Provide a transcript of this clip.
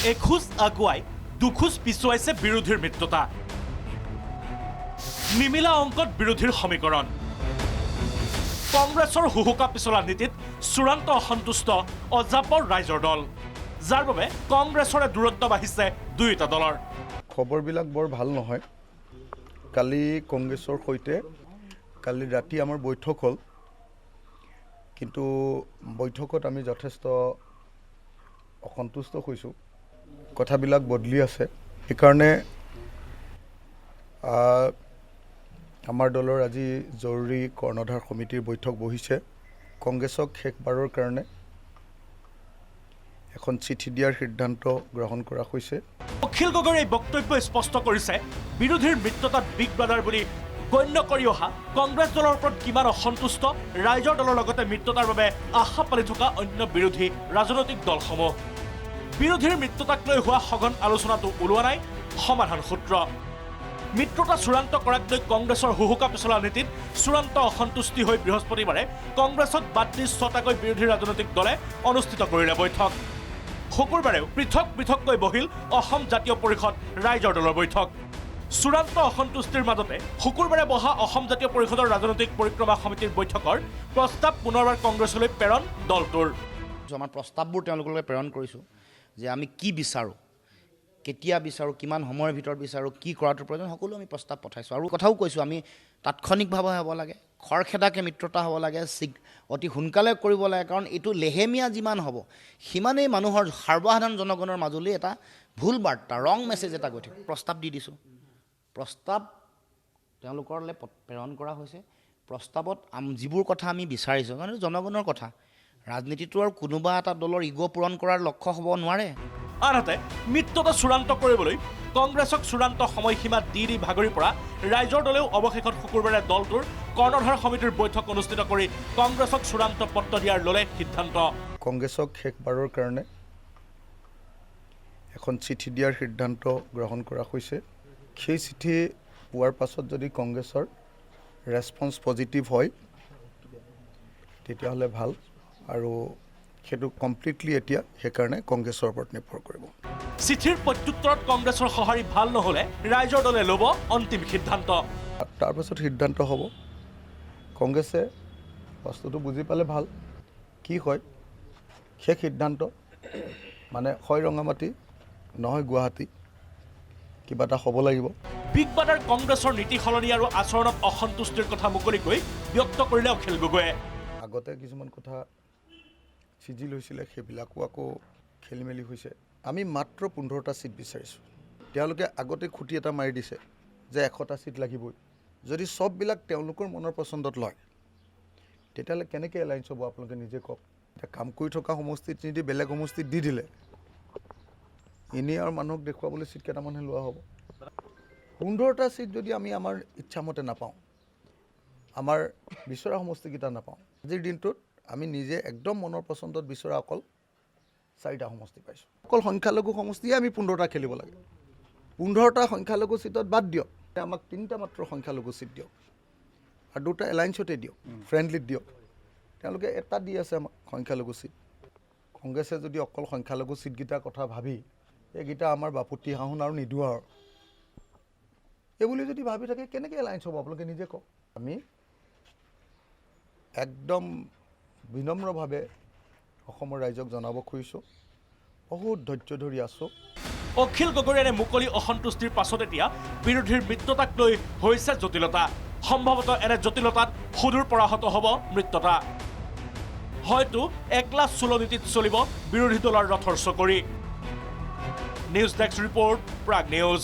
এখোজ আগুৱাই দুখোজ পিছুৱাইছে বিৰোধীৰ মিত্ৰতা নিমিলা অংকত বিৰোধীৰ সমীকৰণ কংগ্ৰেছৰ হুহুকা পিছলা নীতিত চূড়ান্ত অসন্তুষ্ট অজাপৰ ৰাইজৰ দল যাৰ বাবে কংগ্ৰেছৰে দূৰত্ব বাঢ়িছে দুয়োটা দলৰ খবৰবিলাক বৰ ভাল নহয় কালি কংগ্ৰেছৰ সৈতে কালি ৰাতি আমাৰ বৈঠক হ'ল কিন্তু বৈঠকত আমি যথেষ্ট অসন্তুষ্ট হৈছোঁ কথাবিলাক বদলি আছে সেইকাৰণে আমাৰ দলৰ আজি জৰুৰী কৰ্ণধাৰ সমিতিৰ বৈঠক বহিছে কংগ্ৰেছক শেষবাৰৰ কাৰণে এখন চিঠি দিয়াৰ সিদ্ধান্ত গ্ৰহণ কৰা হৈছে অখিল গগৈৰ এই বক্তব্য স্পষ্ট কৰিছে বিৰোধীৰ মিত্ৰতাত বিগ ব্ৰাদাৰ বুলি গণ্য কৰি অহা কংগ্ৰেছ দলৰ ওপৰত কিমান অসন্তুষ্ট ৰাইজৰ দলৰ লগতে মিত্ৰতাৰ বাবে আশা পালি থকা অন্য বিৰোধী ৰাজনৈতিক দলসমূহ বিৰোধীৰ মিত্ৰতাক লৈ হোৱা সঘন আলোচনাটো ওলোৱা নাই সমাধান সূত্ৰ মিত্ৰতা চূড়ান্ত কৰাক লৈ কংগ্ৰেছৰ হুহুকা পিছলা নীতিত চূড়ান্ত অসন্তুষ্টি হৈ বৃহস্পতিবাৰে কংগ্ৰেছক বাদ দি 6টাকৈ বিৰোধী ৰাজনৈতিক দলে অনুষ্ঠিত কৰিলে বৈঠক শুকুৰবাৰেও পৃথক পৃথককৈ বহিল অসম জাতীয় পৰিষদ ৰাইজৰ দলৰ বৈঠক চূড়ান্ত অসন্তুষ্টিৰ মাজতে শুকুৰবাৰে বহা অসম জাতীয় পৰিষদৰ ৰাজনৈতিক পৰিক্ৰমা সমিতিৰ বৈঠকৰ প্ৰস্তাৱ পুনৰবাৰ কংগ্ৰেছলৈ প্ৰেৰণ দলটোৰ আমাৰ প্ৰস্তাৱবোৰ তেওঁলোকলৈ প্ৰেৰণ কৰিছোঁ যে আমি কি বিচাৰোঁ কেতিয়া বিচাৰোঁ কিমান সময়ৰ ভিতৰত বিচাৰোঁ কি কৰাটোৰ প্ৰয়োজন সকলো আমি প্ৰস্তাৱ পঠাইছোঁ আৰু কথাও কৈছোঁ আমি তাৎক্ষণিকভাৱে হ'ব লাগে খৰখেদাকৈ মিত্ৰতা হ'ব লাগে অতি সোনকালে কৰিব লাগে কাৰণ এইটো লেহেমীয়া যিমান হ'ব সিমানেই মানুহৰ সৰ্বসাধাৰণ জনগণৰ মাজলৈ এটা ভুল বাৰ্তা ৰং মেছেজ এটা গৈ থাকে প্ৰস্তাৱ দি দিছোঁ প্ৰস্তাৱ তেওঁলোকলৈ প্ৰেৰণ কৰা হৈছে প্ৰস্তাৱত যিবোৰ কথা আমি বিচাৰিছোঁ কাৰণ জনগণৰ কথা ৰাজনীতিটো আৰু কোনোবা এটা দলৰ ইগ' পূৰণ কৰাৰ লক্ষ্য হ'ব নোৱাৰে আনহাতে মিত্ৰতা চূড়ান্ত কৰিবলৈ কংগ্ৰেছক চূড়ান্ত সময়সীমা দি ভাগৰি পৰা ৰাইজৰ দলেও অৱশেষত শুকুৰবাৰে দলটোৰ কৰ্ণধাৰ সমিতিৰ বৈঠক অনুষ্ঠিত কৰি কংগ্ৰেছক চূড়ান্ত পত্ৰ দিয়াৰ ল'লে সিদ্ধান্ত কংগ্ৰেছক শেষবাৰৰ কাৰণে এখন চিঠি দিয়াৰ সিদ্ধান্ত গ্ৰহণ কৰা হৈছে সেই চিঠি পোৱাৰ পাছত যদি কংগ্ৰেছৰ ৰেছপন্স পজিটিভ হয় তেতিয়াহ'লে ভাল আৰু সেইটো কমপ্লিটলি এতিয়া সেইকাৰণে কংগ্ৰেছৰ ওপৰত নিৰ্ভৰ কৰিব চিঠিৰ প্ৰত্যুত্তৰত কংগ্ৰেছৰ সঁহাৰি ভাল নহ'লে ৰাইজৰ দলে ল'ব অন্তিম সিদ্ধান্ত তাৰপাছত সিদ্ধান্ত হ'ব কংগ্ৰেছে বস্তুটো বুজি পালে ভাল কি হয় সেই সিদ্ধান্ত মানে হয় ৰঙামাটি নহয় গুৱাহাটী কিবা এটা হ'ব লাগিব বিগ ব্ৰাদাৰ কংগ্ৰেছৰ নীতি সলনি আৰু আচৰণত অসন্তুষ্টিৰ কথা মুকলিকৈ ব্যক্ত কৰিলে অখিল গগৈয়ে আগতে কিছুমান কথা চিজিল হৈছিলে সেইবিলাকো আকৌ খেলি মেলি হৈছে আমি মাত্ৰ 15টা চিট বিচাৰিছোঁ তেওঁলোকে আগতে খুঁটি এটা মাৰি দিছে যে 100টা চিট লাগিবই যদি সববিলাক তেওঁলোকৰ মনৰ পচন্দত লয় তেতিয়াহ'লে কেনেকৈ এলায়েন্স হ'ব আপোনালোকে নিজে কওক এতিয়া কাম কৰি থকা সমষ্টিত নিদি বেলেগ সমষ্টিত দি দিলে এনেই আৰু মানুহক দেখুৱাবলৈ চিট কেইটামানহে লোৱা হ'ব 15টা চিট যদি আমি আমাৰ ইচ্ছামতে নাপাওঁ আমাৰ বিচৰা সমষ্টিকেইটা নাপাওঁ আজিৰ দিনটোত আমি নিজে একদম মনৰ পচন্দত বিচৰা অকল 4টা সমষ্টি পাইছোঁ অকল সংখ্যালঘু সমষ্টিয়ে আমি 15টা খেলিব লাগে 15টা সংখ্যালঘু চিটত বাদ দিয়ক আমাক 3টা মাত্ৰ সংখ্যালঘু চিট দিয়ক আৰু 2টা এলায়েন্সতে দিয়ক ফ্ৰেণ্ডলিত দিয়ক তেওঁলোকে এটা দি আছে আমাক সংখ্যালঘু চিট কংগ্ৰেছে যদি অকল সংখ্যালঘু চিটকেইটাৰ কথা ভাবি এইকেইটা আমাৰ বাপুতি শাহুন আৰু নিদিওঁ আৰু এইবুলি যদি ভাবি থাকে কেনেকৈ এলায়েন্স হ'ব আপোনালোকে নিজে কওক আমি একদম বিনম্ৰভাৱে অসমৰ ৰাইজক জনাব খুজিছোঁ বহুত ধৈৰ্য ধৰি আছোঁ অখিল গগৈৰ এনে মুকলি অসন্তুষ্টিৰ পাছত এতিয়া বিৰোধীৰ মিত্ৰতাক লৈ হৈছে জটিলতা সম্ভৱতঃ এনে জটিলতাত সুদূৰ পৰাহত হ'ব মিত্ৰতা হয়তো একলা চুলনীতিত চলিব বিৰোধী দলৰ ৰথৰ চকৰি news desk report Prag news